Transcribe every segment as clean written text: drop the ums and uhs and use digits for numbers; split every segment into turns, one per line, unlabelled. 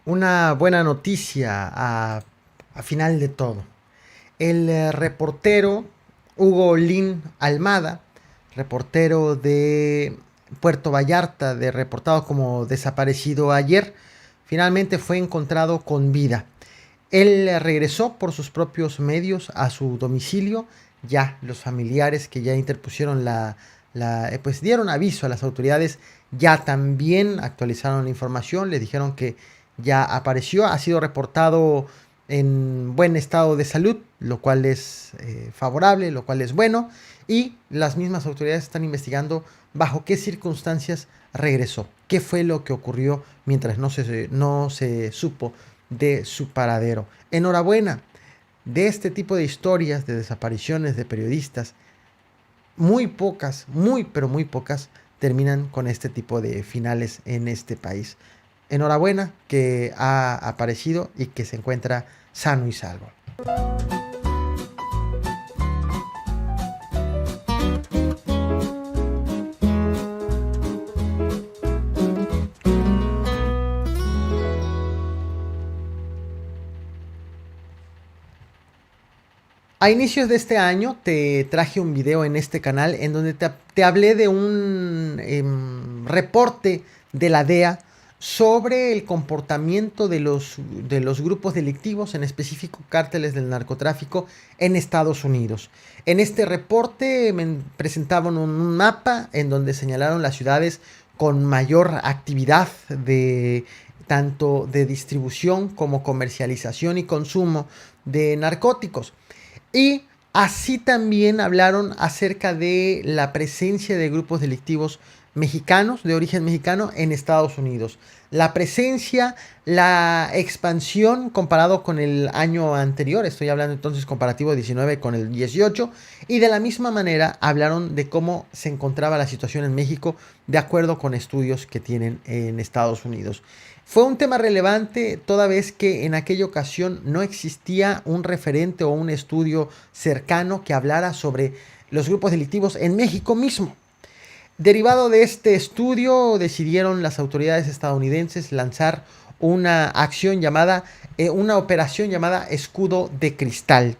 Una buena noticia a final de todo. El reportero Hugo Lin Almada, reportero de Puerto Vallarta, reportado como desaparecido ayer, finalmente fue encontrado con vida. Él regresó por sus propios medios a su domicilio. Ya los familiares que ya interpusieron pues dieron aviso a las autoridades, ya también actualizaron la información, le dijeron que ya apareció, ha sido reportado en buen estado de salud, lo cual es favorable, lo cual es bueno, y las mismas autoridades están investigando bajo qué circunstancias regresó, qué fue lo que ocurrió mientras no se supo de su paradero. Enhorabuena, de este tipo de historias de desapariciones de periodistas, muy pocas, muy pero muy pocas terminan con este tipo de finales en este país. Enhorabuena que ha aparecido y que se encuentra sano y salvo. A inicios de este año te traje un video en este canal en donde te hablé de un reporte de la DEA sobre el comportamiento de los grupos delictivos, en específico cárteles del narcotráfico en Estados Unidos. En este reporte me presentaban un mapa en donde señalaron las ciudades con mayor actividad de tanto de distribución como comercialización y consumo de narcóticos. Y así también hablaron acerca de la presencia de grupos delictivos mexicanos, de origen mexicano, en Estados Unidos. La presencia, la expansión comparado con el año anterior, estoy hablando entonces comparativo 19 con el 18, y de la misma manera hablaron de cómo se encontraba la situación en México de acuerdo con estudios que tienen en Estados Unidos. Fue un tema relevante toda vez que en aquella ocasión no existía un referente o un estudio cercano que hablara sobre los grupos delictivos en México mismo. Derivado de este estudio, decidieron las autoridades estadounidenses lanzar una operación llamada Escudo de Cristal,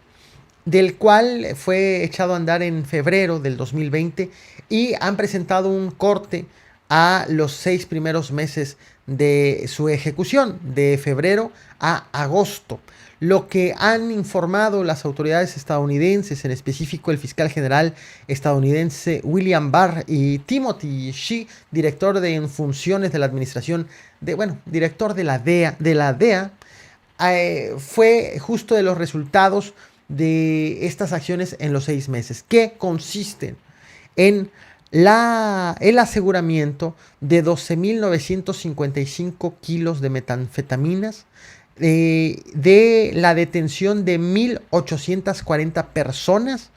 del cual fue echado a andar en febrero del 2020 y han presentado un corte a los 6 primeros meses de su ejecución, de febrero a agosto. Lo que han informado las autoridades estadounidenses, en específico el fiscal general estadounidense William Barr y Timothy Shea, director de funciones de la administración, director de la DEA, fue justo de los resultados de estas acciones en los 6 meses, que consisten en el aseguramiento de 12.955 kilos de metanfetaminas, de la detención de 1.840 personas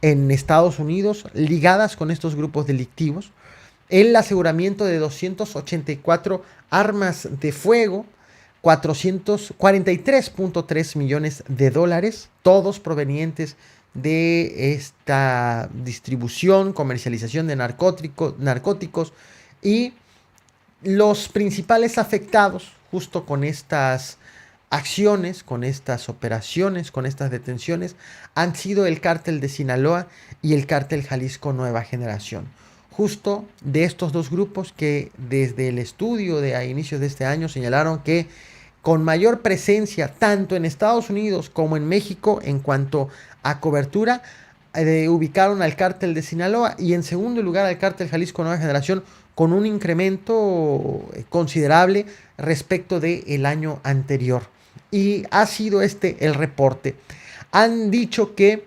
en Estados Unidos ligadas con estos grupos delictivos, el aseguramiento de 284 armas de fuego, 443.3 millones de dólares, todos provenientes de esta distribución, comercialización de narcóticos, y los principales afectados justo con estas acciones, con estas operaciones, con estas detenciones, han sido el cártel de Sinaloa y el cártel Jalisco Nueva Generación. Justo de estos dos grupos que desde el estudio de a inicios de este año señalaron que con mayor presencia tanto en Estados Unidos como en México en cuanto a cobertura, ubicaron al cártel de Sinaloa y en segundo lugar al cártel Jalisco Nueva Generación, con un incremento considerable respecto del año anterior. Y ha sido este el reporte. Han dicho que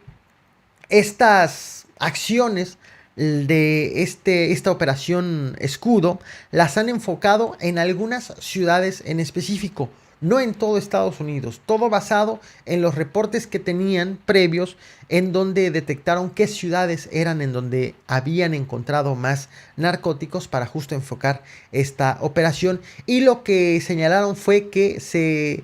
estas acciones de esta operación Escudo las han enfocado en algunas ciudades en específico, no en todo Estados Unidos, todo basado en los reportes que tenían previos, en donde detectaron qué ciudades eran en donde habían encontrado más narcóticos para justo enfocar esta operación. Y lo que señalaron fue que se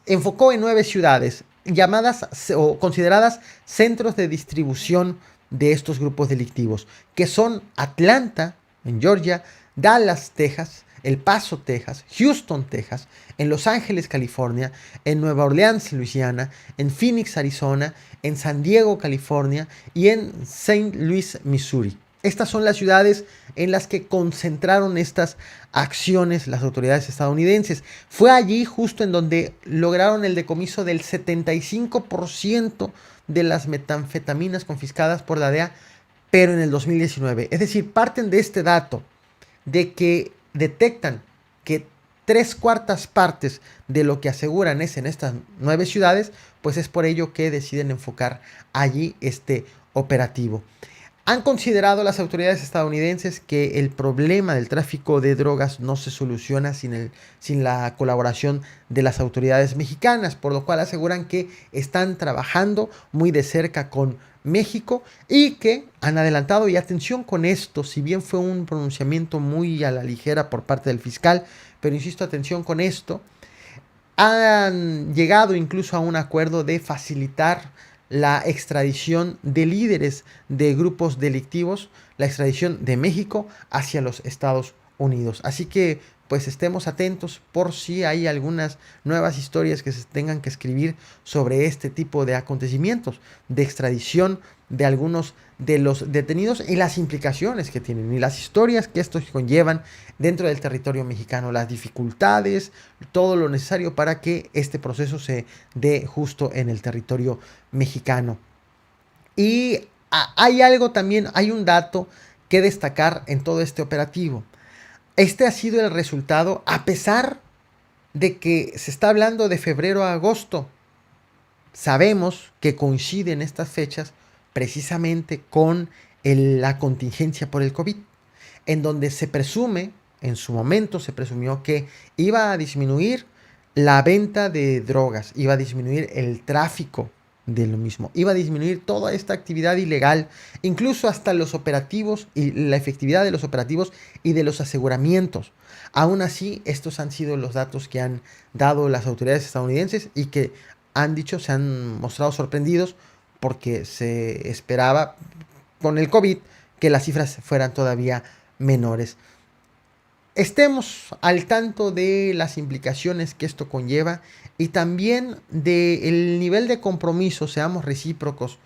enfocó en 9 ciudades llamadas o consideradas centros de distribución de estos grupos delictivos, que son Atlanta, en Georgia, Dallas, Texas, El Paso, Texas, Houston, Texas, en Los Ángeles, California, en Nueva Orleans, Luisiana, en Phoenix, Arizona, en San Diego, California y en Saint Louis, Missouri. Estas son las ciudades en las que concentraron estas acciones las autoridades estadounidenses. Fue allí justo en donde lograron el decomiso del 75% de las metanfetaminas confiscadas por la DEA, pero en el 2019. Es decir, parten de este dato de que detectan que 3/4 partes de lo que aseguran es en estas 9 ciudades, pues es por ello que deciden enfocar allí este operativo. Han considerado las autoridades estadounidenses que el problema del tráfico de drogas no se soluciona sin la colaboración de las autoridades mexicanas, por lo cual aseguran que están trabajando muy de cerca con México y que han adelantado, y atención con esto, si bien fue un pronunciamiento muy a la ligera por parte del fiscal, pero insisto, atención con esto, han llegado incluso a un acuerdo de facilitar la extradición de líderes de grupos delictivos, la extradición de México hacia los Estados Unidos. Así que pues estemos atentos por si hay algunas nuevas historias que se tengan que escribir sobre este tipo de acontecimientos, de extradición de algunos de los detenidos y las implicaciones que tienen y las historias que estos conllevan dentro del territorio mexicano, las dificultades, todo lo necesario para que este proceso se dé justo en el territorio mexicano. Y hay algo también, hay un dato que destacar en todo este operativo. Este ha sido el resultado, a pesar de que se está hablando de febrero a agosto. Sabemos que coinciden estas fechas precisamente con la contingencia por el COVID, en donde se presume, en su momento se presumió que iba a disminuir la venta de drogas, iba a disminuir el tráfico de lo mismo, iba a disminuir toda esta actividad ilegal, incluso hasta los operativos y la efectividad de los operativos y de los aseguramientos. Aún así, estos han sido los datos que han dado las autoridades estadounidenses y que han dicho, se han mostrado sorprendidos porque se esperaba con el COVID que las cifras fueran todavía menores. Estemos al tanto de las implicaciones que esto conlleva y también del nivel de compromiso, seamos recíprocos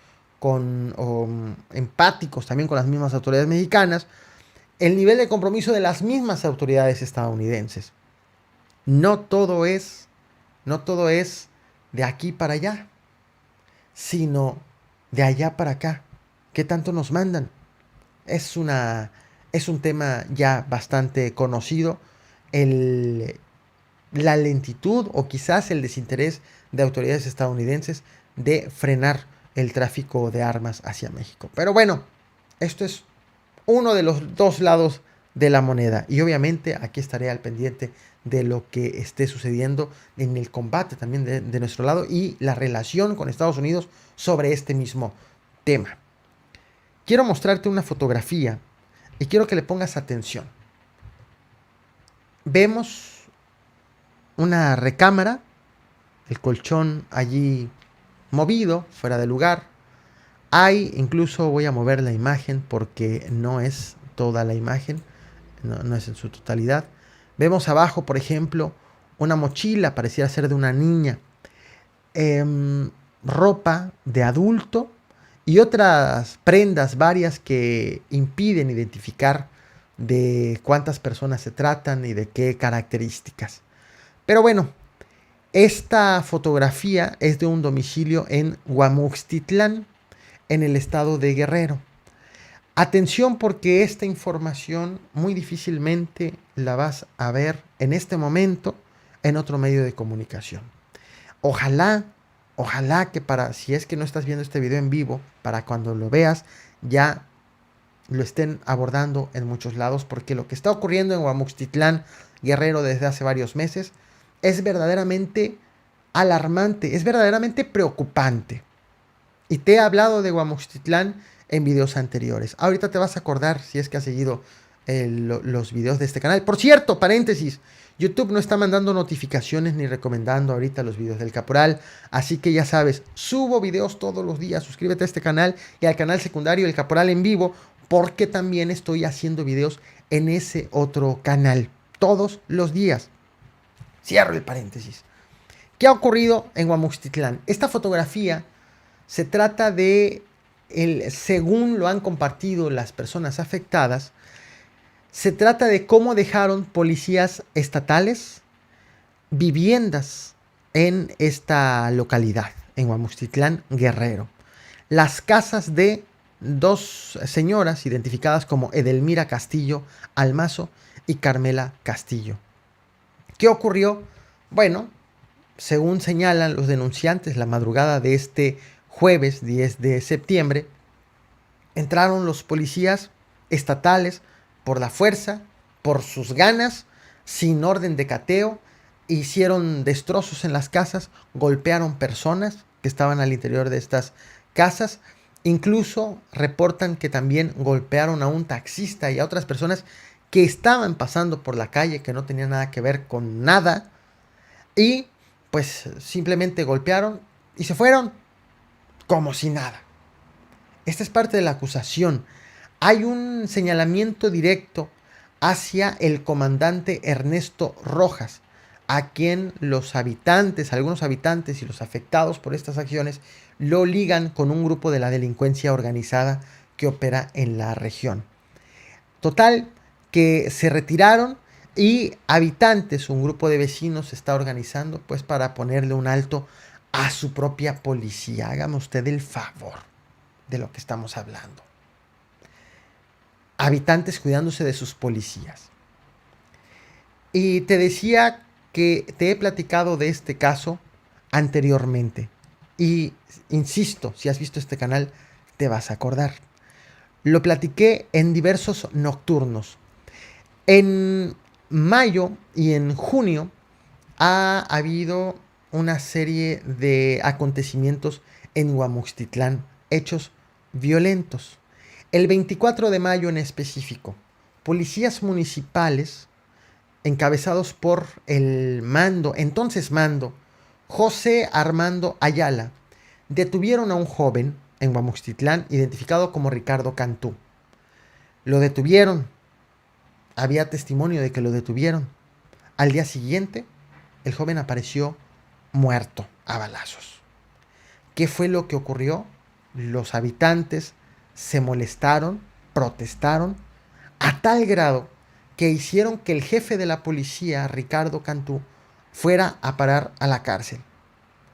empáticos también con las mismas autoridades mexicanas, el nivel de compromiso de las mismas autoridades estadounidenses. No todo es de aquí para allá, sino de allá para acá. ¿Qué tanto nos mandan? Es un tema ya bastante conocido, la lentitud o quizás el desinterés de autoridades estadounidenses de frenar el tráfico de armas hacia México. Pero bueno, esto es uno de los dos lados de la moneda y obviamente aquí estaré al pendiente de lo que esté sucediendo en el combate también de nuestro lado y la relación con Estados Unidos sobre este mismo tema. Quiero mostrarte una fotografía y quiero que le pongas atención. Vemos una recámara, el colchón allí movido, fuera de lugar. Hay, incluso voy a mover la imagen porque no es toda la imagen, no es en su totalidad. Vemos abajo, por ejemplo, una mochila, pareciera ser de una niña, ropa de adulto y otras prendas varias que impiden identificar de cuántas personas se tratan y de qué características. Pero bueno, esta fotografía es de un domicilio en Guamuxtitlán, en el estado de Guerrero. Atención porque esta información muy difícilmente la vas a ver en este momento en otro medio de comunicación. Ojalá que si es que no estás viendo este video en vivo, para cuando lo veas ya lo estén abordando en muchos lados, porque lo que está ocurriendo en Guamuxtitlán, Guerrero, desde hace varios meses es verdaderamente alarmante, es verdaderamente preocupante. Y te he hablado de Guamuxtitlán en videos anteriores. Ahorita te vas a acordar si es que has seguido los videos de este canal. Por cierto, paréntesis, YouTube no está mandando notificaciones ni recomendando ahorita los videos del Caporal. Así que ya sabes, subo videos todos los días. Suscríbete a este canal y al canal secundario El Caporal en Vivo, porque también estoy haciendo videos en ese otro canal. todos los días. Cierro el paréntesis. ¿Qué ha ocurrido en Guamuchtitlán? Esta fotografía se trata de, según lo han compartido las personas afectadas, se trata de cómo dejaron policías estatales viviendas en esta localidad, en Guamuchtitlán, Guerrero. Las casas de dos señoras identificadas como Edelmira Castillo Almazo y Carmela Castillo. ¿Qué ocurrió? Bueno, según señalan los denunciantes, la madrugada de este jueves 10 de septiembre, entraron los policías estatales por la fuerza, por sus ganas, sin orden de cateo, hicieron destrozos en las casas, golpearon personas que estaban al interior de estas casas, incluso reportan que también golpearon a un taxista y a otras personas que estaban pasando por la calle, que no tenían nada que ver con nada, y pues simplemente golpearon y se fueron como si nada. Esta es parte de la acusación. Hay un señalamiento directo hacia el comandante Ernesto Rojas, a quien los habitantes, algunos habitantes y los afectados por estas acciones, lo ligan con un grupo de la delincuencia organizada que opera en la región. Total, que se retiraron y habitantes, un grupo de vecinos se está organizando pues para ponerle un alto a su propia policía. Hágame usted el favor de lo que estamos hablando. Habitantes cuidándose de sus policías. Y te decía que te he platicado de este caso anteriormente. Y insisto, si has visto este canal, te vas a acordar. Lo platiqué en diversos nocturnos. En mayo y en junio ha habido una serie de acontecimientos en Guamuchtitlán, hechos violentos. El 24 de mayo en específico, policías municipales encabezados por el entonces mando, José Armando Ayala, detuvieron a un joven en Guamuchtitlán identificado como Ricardo Cantú. Lo detuvieron. Había testimonio de que lo detuvieron. Al día siguiente, el joven apareció muerto a balazos. ¿Qué fue lo que ocurrió? Los habitantes se molestaron, protestaron, a tal grado que hicieron que el jefe de la policía, Ricardo Cantú, fuera a parar a la cárcel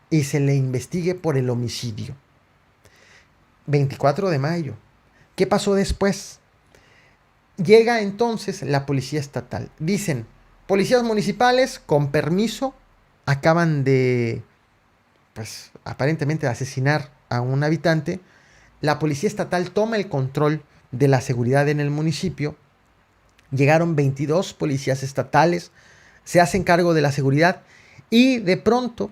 y se le investigue por el homicidio. 24 de mayo. ¿Qué pasó después? Llega entonces la policía estatal. Dicen, policías municipales con permiso acaban de, pues aparentemente de asesinar a un habitante. La policía estatal toma el control de la seguridad en el municipio. Llegaron 22 policías estatales, se hacen cargo de la seguridad y de pronto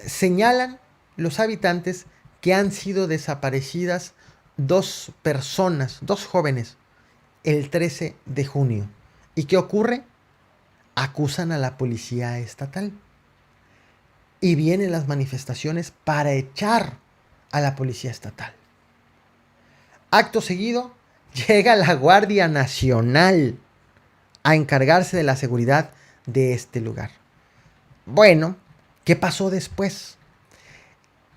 señalan los habitantes que han sido desaparecidas dos personas, dos jóvenes, el 13 de junio. ¿Y qué ocurre? Acusan a la policía estatal. Y vienen las manifestaciones para echar a la policía estatal. Acto seguido, llega la Guardia Nacional a encargarse de la seguridad de este lugar. Bueno, ¿qué pasó después?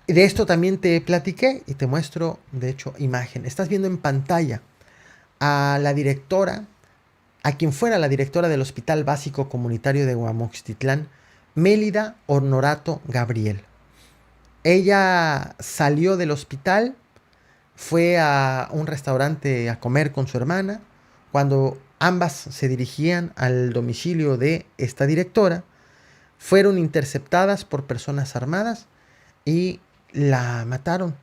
De esto también te platiqué y te muestro, de hecho, imagen. Estás viendo en pantalla a la directora, a quien fuera la directora del Hospital Básico Comunitario de Guamuchtitlán, Mélida Honorato Gabriel. Ella salió del hospital, fue a un restaurante a comer con su hermana. Cuando ambas se dirigían al domicilio de esta directora, fueron interceptadas por personas armadas y la mataron.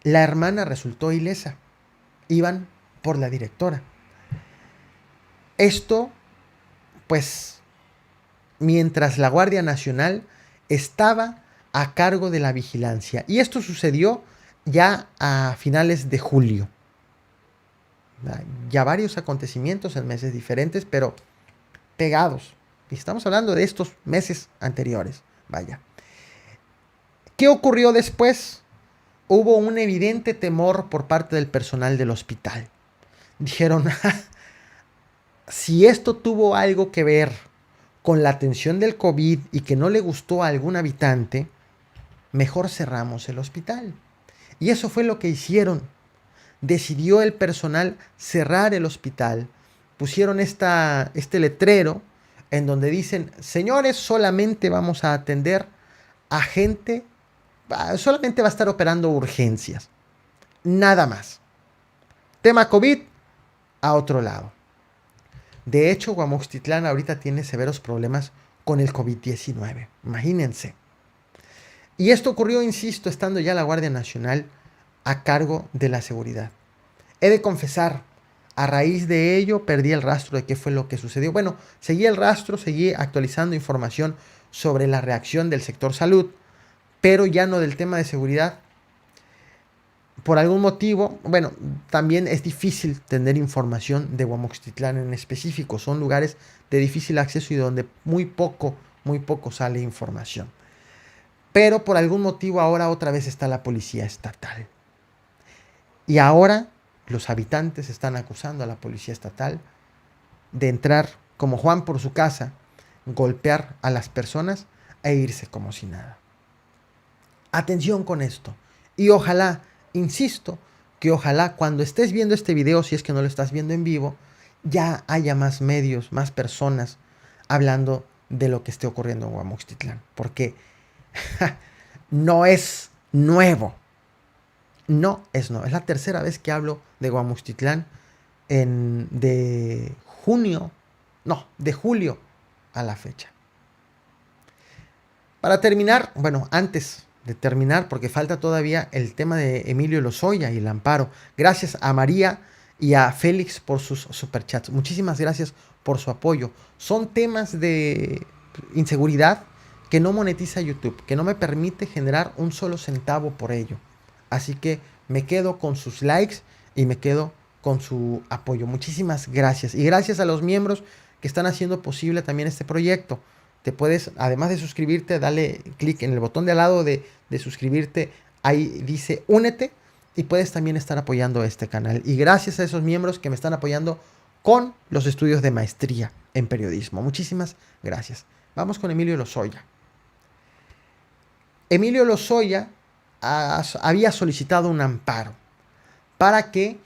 La hermana resultó ilesa. Iban por la directora. Esto, pues, mientras la Guardia Nacional estaba a cargo de la vigilancia. Y esto sucedió ya a finales de julio. Ya varios acontecimientos en meses diferentes, pero pegados. Y estamos hablando de estos meses anteriores. Vaya. ¿Qué ocurrió después? Hubo un evidente temor por parte del personal del hospital. Dijeron, Si esto tuvo algo que ver con la atención del COVID y que no le gustó a algún habitante, mejor cerramos el hospital. Y eso fue lo que hicieron. Decidió el personal cerrar el hospital. Pusieron este letrero en donde dicen, señores, solamente vamos a atender a gente, solamente va a estar operando urgencias. Nada más. Tema COVID, a otro lado. De hecho, Guamuxtitlán ahorita tiene severos problemas con el COVID-19. Imagínense. Y esto ocurrió, insisto, estando ya la Guardia Nacional a cargo de la seguridad. He de confesar, a raíz de ello perdí el rastro de qué fue lo que sucedió. Bueno, seguí el rastro, seguí actualizando información sobre la reacción del sector salud, pero ya no del tema de seguridad. Por algún motivo, bueno, también es difícil tener información de Guamuxtitlán en específico. Son lugares de difícil acceso y donde muy poco sale información. Pero por algún motivo ahora otra vez está la policía estatal. Y ahora los habitantes están acusando a la policía estatal de entrar como Juan por su casa, golpear a las personas e irse como si nada. Atención con esto. Y ojalá, insisto, que ojalá cuando estés viendo este video, si es que no lo estás viendo en vivo, ya haya más medios, más personas hablando de lo que esté ocurriendo en Guamuxtitlán. Porque no es nuevo. No es nuevo. Es la tercera vez que hablo de Guamuxtitlán de julio a la fecha. Para terminar, bueno, antes de terminar, porque falta todavía el tema de Emilio Lozoya y el amparo. Gracias a María y a Félix por sus superchats. Muchísimas gracias por su apoyo. Son temas de inseguridad que no monetiza YouTube, que no me permite generar un solo centavo por ello. Así que me quedo con sus likes y me quedo con su apoyo. Muchísimas gracias. Y gracias a los miembros que están haciendo posible también este proyecto. Te puedes, además de suscribirte, dale clic en el botón de al lado de suscribirte. Ahí dice únete y puedes también estar apoyando este canal. Y gracias a esos miembros que me están apoyando con los estudios de maestría en periodismo. Muchísimas gracias. Vamos con Emilio Lozoya. Emilio Lozoya había solicitado un amparo para que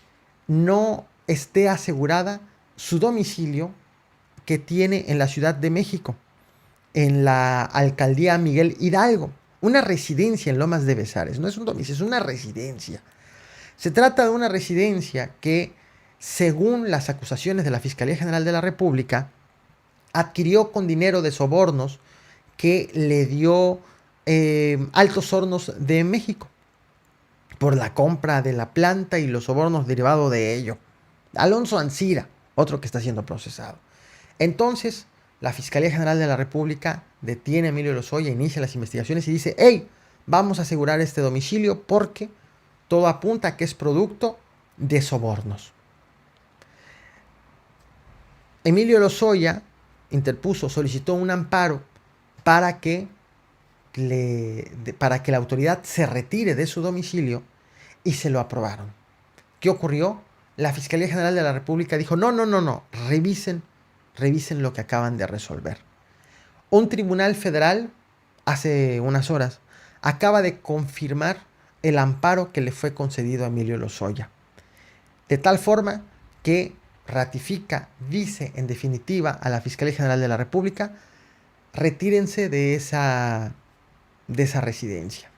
no esté asegurada su domicilio que tiene en la Ciudad de México, en la alcaldía Miguel Hidalgo, una residencia en Lomas de Bezares. No es un domicilio, es una residencia. Se trata de una residencia que, según las acusaciones de la Fiscalía General de la República, adquirió con dinero de sobornos que le dio Altos Hornos de México por la compra de la planta y los sobornos derivados de ello. Alonso Ancira, otro que está siendo procesado. Entonces, la Fiscalía General de la República detiene a Emilio Lozoya, inicia las investigaciones y dice, hey, vamos a asegurar este domicilio porque todo apunta a que es producto de sobornos. Emilio Lozoya solicitó un amparo para que la autoridad se retire de su domicilio y se lo aprobaron. ¿Qué ocurrió? La Fiscalía General de la República dijo, no, revisen lo que acaban de resolver. Un tribunal federal, hace unas horas, acaba de confirmar el amparo que le fue concedido a Emilio Lozoya. De tal forma que ratifica, dice en definitiva a la Fiscalía General de la República, retírense de esa residencia.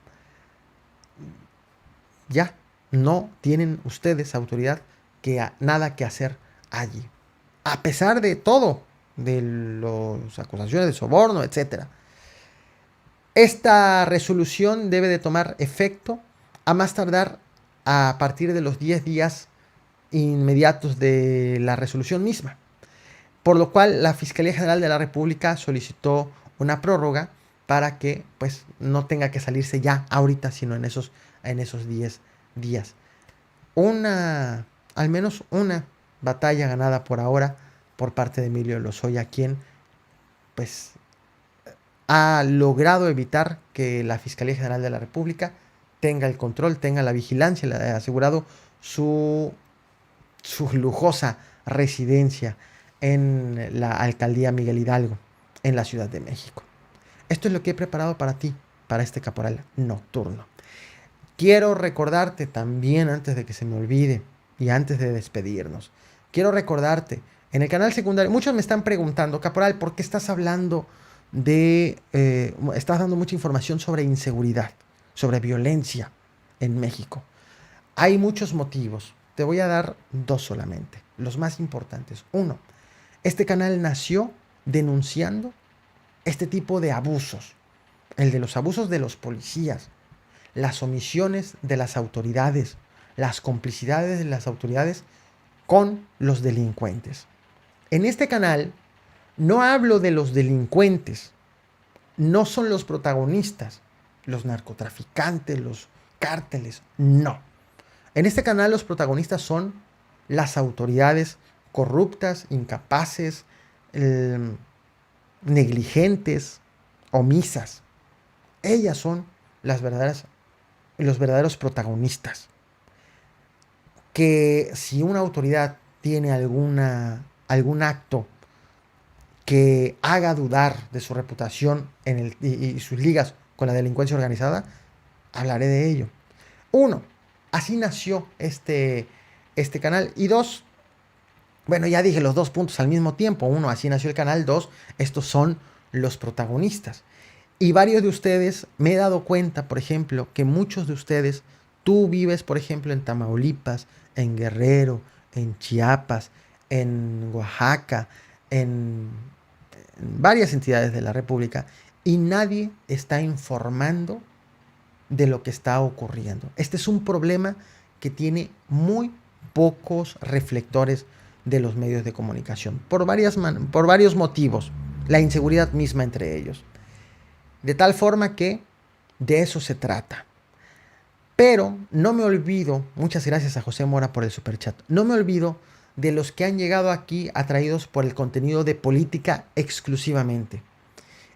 Ya no tienen ustedes, autoridad, nada que hacer allí. A pesar de todo, de las acusaciones de soborno, etc. Esta resolución debe de tomar efecto a más tardar a partir de los 10 días inmediatos de la resolución misma. Por lo cual la Fiscalía General de la República solicitó una prórroga para que pues no tenga que salirse ya ahorita, sino en esos 10 días. Al menos una batalla ganada por ahora por parte de Emilio Lozoya, quien pues ha logrado evitar que la Fiscalía General de la República tenga el control, tenga la vigilancia, le ha asegurado su lujosa residencia en la alcaldía Miguel Hidalgo, en la Ciudad de México. Esto es lo que he preparado para ti, para este caporal nocturno. Quiero recordarte también, antes de que se me olvide y antes de despedirnos, quiero recordarte, en el canal secundario, muchos me están preguntando, caporal, ¿por qué estás hablando estás dando mucha información sobre inseguridad, sobre violencia en México? Hay muchos motivos, te voy a dar dos solamente, los más importantes. Uno, este canal nació denunciando este tipo de abusos, el de los abusos de los policías, las omisiones de las autoridades, las complicidades de las autoridades con los delincuentes. En este canal no hablo de los delincuentes, no son los protagonistas, los narcotraficantes, los cárteles, no. En este canal los protagonistas son las autoridades corruptas, incapaces, negligentes, omisas. Ellas son los verdaderos protagonistas. Que si una autoridad tiene algún acto que haga dudar de su reputación y sus ligas con la delincuencia organizada, hablaré de ello. Uno, así nació este canal. Y dos, bueno, ya dije los dos puntos al mismo tiempo. Uno, así nació el canal. Dos, estos son los protagonistas. Y varios de ustedes, me he dado cuenta, por ejemplo, que muchos de ustedes, tú vives, por ejemplo, en Tamaulipas, en Guerrero, en Chiapas, en Oaxaca, en varias entidades de la República, y nadie está informando de lo que está ocurriendo. Este es un problema que tiene muy pocos reflectores de los medios de comunicación, por varios motivos, la inseguridad misma entre ellos. De tal forma que de eso se trata. Pero no me olvido, muchas gracias a José Mora por el superchat, no me olvido de los que han llegado aquí atraídos por el contenido de política exclusivamente.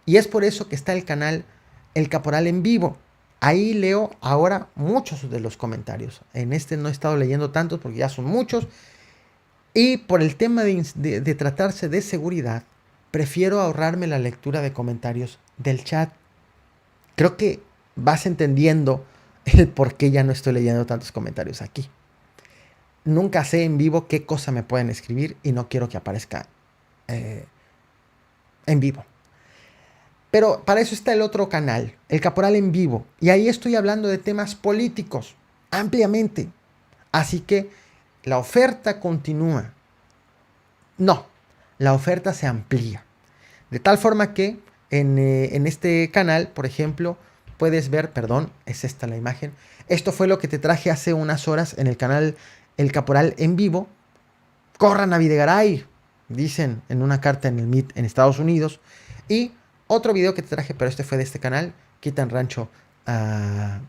Y es por eso que está el canal El Caporal en Vivo. Ahí leo ahora muchos de los comentarios. En este no he estado leyendo tantos porque ya son muchos. Y por el tema de tratarse de seguridad, prefiero ahorrarme la lectura de comentarios del chat. Creo que vas entendiendo el por qué ya no estoy leyendo tantos comentarios aquí. Nunca sé en vivo qué cosa me pueden escribir y no quiero que aparezca en vivo. Pero para eso está el otro canal, El Caporal en Vivo. Y ahí estoy hablando de temas políticos ampliamente. Así que la oferta continúa. No, la oferta se amplía. De tal forma que en este canal, por ejemplo, puedes ver, perdón, es esta la imagen. Esto fue lo que te traje hace unas horas en el canal El Caporal en Vivo. Corran a Videgaray, dicen en una carta en el MIT en Estados Unidos. Y otro video que te traje, pero este fue de este canal, quitan rancho a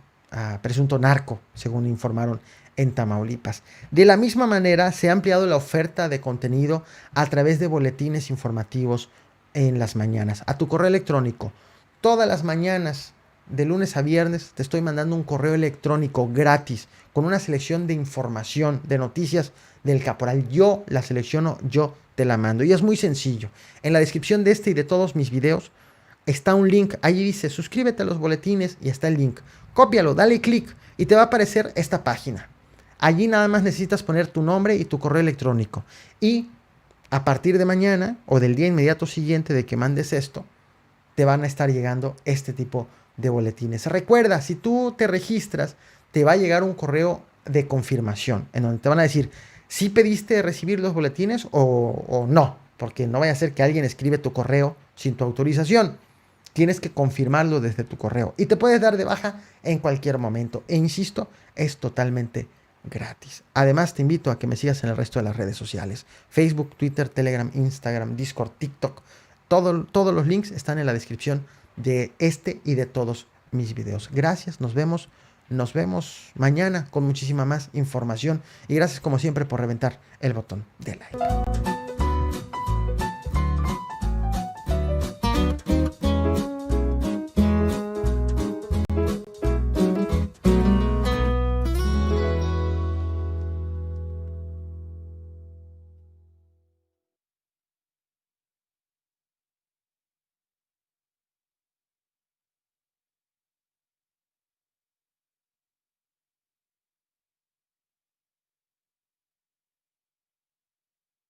presunto narco, según informaron en Tamaulipas. De la misma manera, se ha ampliado la oferta de contenido a través de boletines informativos en las mañanas, a tu correo electrónico. Todas las mañanas, de lunes a viernes, te estoy mandando un correo electrónico gratis con una selección de información, de noticias del Caporal. Yo la selecciono, yo te la mando. Y es muy sencillo. En la descripción de este y de todos mis videos está un link. Allí dice suscríbete a los boletines y está el link. Cópialo, dale clic y te va a aparecer esta página. Allí nada más necesitas poner tu nombre y tu correo electrónico. Y a partir de mañana o del día inmediato siguiente de que mandes esto, te van a estar llegando este tipo de boletines. Recuerda, si tú te registras, te va a llegar un correo de confirmación en donde te van a decir si pediste recibir los boletines o no, porque no vaya a ser que alguien escribe tu correo sin tu autorización. Tienes que confirmarlo desde tu correo y te puedes dar de baja en cualquier momento. E insisto, es totalmente gratis. Además, te invito a que me sigas en el resto de las redes sociales: Facebook, Twitter, Telegram, Instagram, Discord, TikTok. Todos los links están en la descripción de este y de todos mis videos. Gracias, nos vemos mañana con muchísima más información y gracias como siempre por reventar el botón de like.